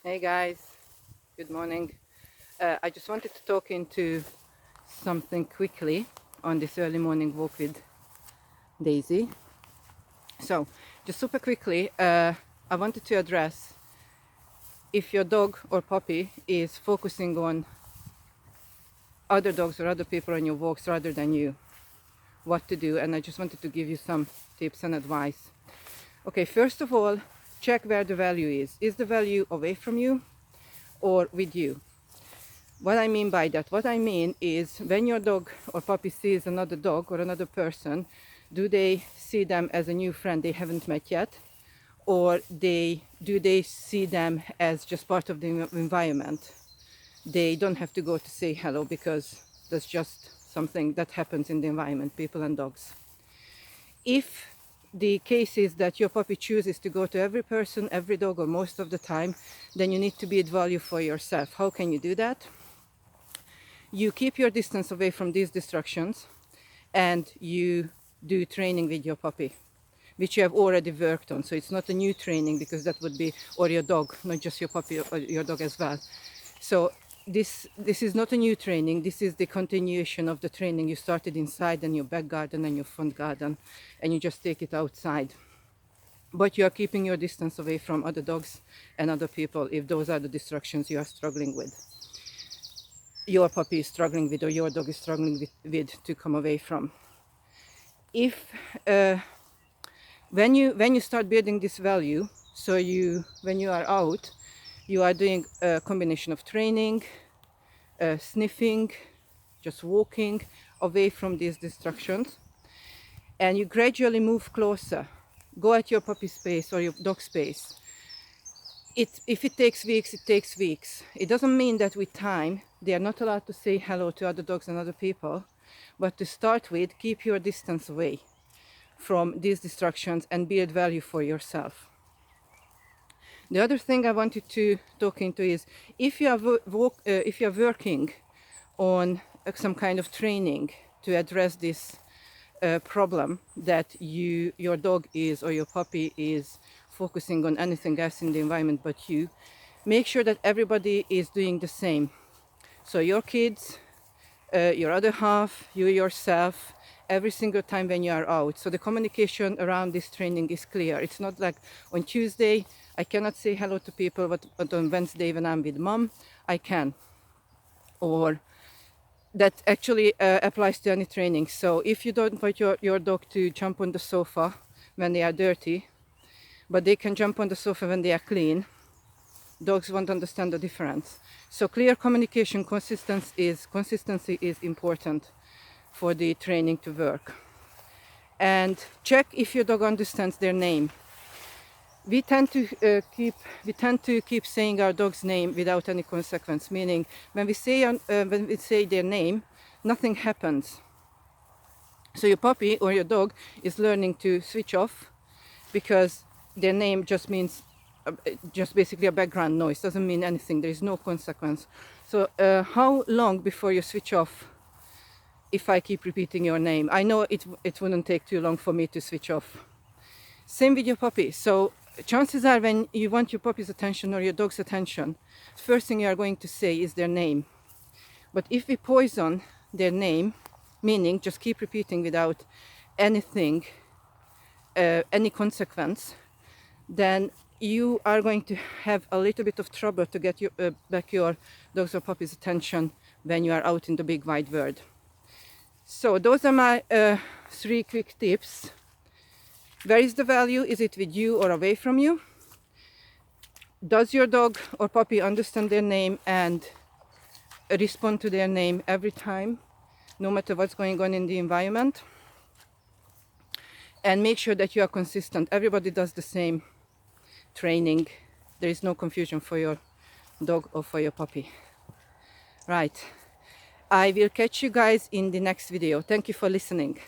Hey guys, good morning. I just wanted to talk into something quickly on this early morning walk with Daisy. So, just super quickly, I wanted to address if your dog or puppy is focusing on other dogs or other people on your walks rather than you, what to do, and I just wanted to give you some tips and advice. Okay, first of all, check where the value is. Is the value away from you or with you? What I mean by that, what I mean is when your dog or puppy sees another dog or another person, do they see them as a new friend they haven't met yet? Or do they see them as just part of the environment? They don't have to go to say hello because that's just something that happens in the environment, people and dogs. If the case is that your puppy chooses to go to every person, every dog, or most of the time, then you need to build value for yourself. How can you do that? You keep your distance away from these distractions and you do training with your puppy, which you have already worked on. So it's not a new training because that would be, or your dog, not just your puppy or your dog as well. So this is not a new training. This is the continuation of the training you started inside and your back garden and your front garden, and you just take it outside. But you are keeping your distance away from other dogs and other people if those are the distractions you are struggling with. Your puppy is struggling with or your dog is struggling with to come away from. If when you start building this value, so when you are out, you are doing a combination of training, sniffing, just walking away from these distractions, and you gradually move closer. Go at your puppy space or your dog space. If it takes weeks, it takes weeks. It doesn't mean that with time they are not allowed to say hello to other dogs and other people, but to start with, keep your distance away from these distractions and build value for yourself. The other thing I wanted to talk into is if you are working on some kind of training to address this problem that your dog is or your puppy is focusing on anything else in the environment but you, make sure that everybody is doing the same. So your kids, your other half, you yourself, every single time when you are out. So the communication around this training is clear. It's not like on Tuesday I cannot say hello to people, but on Wednesday when I'm with mom, I can. Or that actually applies to any training. So if you don't want your dog to jump on the sofa when they are dirty, but they can jump on the sofa when they are clean, dogs won't understand the difference. So clear communication, consistency is important for the training to work. And check if your dog understands their name. We tend to keep saying our dog's name without any consequence. Meaning, when we say their name, nothing happens. So your puppy or your dog is learning to switch off because their name just means just basically a background noise. Doesn't mean anything. There is no consequence. So how long before you switch off? If I keep repeating your name, I know it wouldn't take too long for me to switch off. Same with your puppy. So chances are when you want your puppy's attention or your dog's attention, the first thing you are going to say is their name. But if we poison their name, meaning just keep repeating without anything, any consequence, then you are going to have a little bit of trouble to get back your dog's or puppy's attention when you are out in the big wide world. So those are my 3 quick tips. Where is the value? Is it with you or away from you? Does your dog or puppy understand their name and respond to their name every time, no matter what's going on in the environment? And make sure that you are consistent. Everybody does the same training. There is no confusion for your dog or for your puppy. Right. I will catch you guys in the next video. Thank you for listening.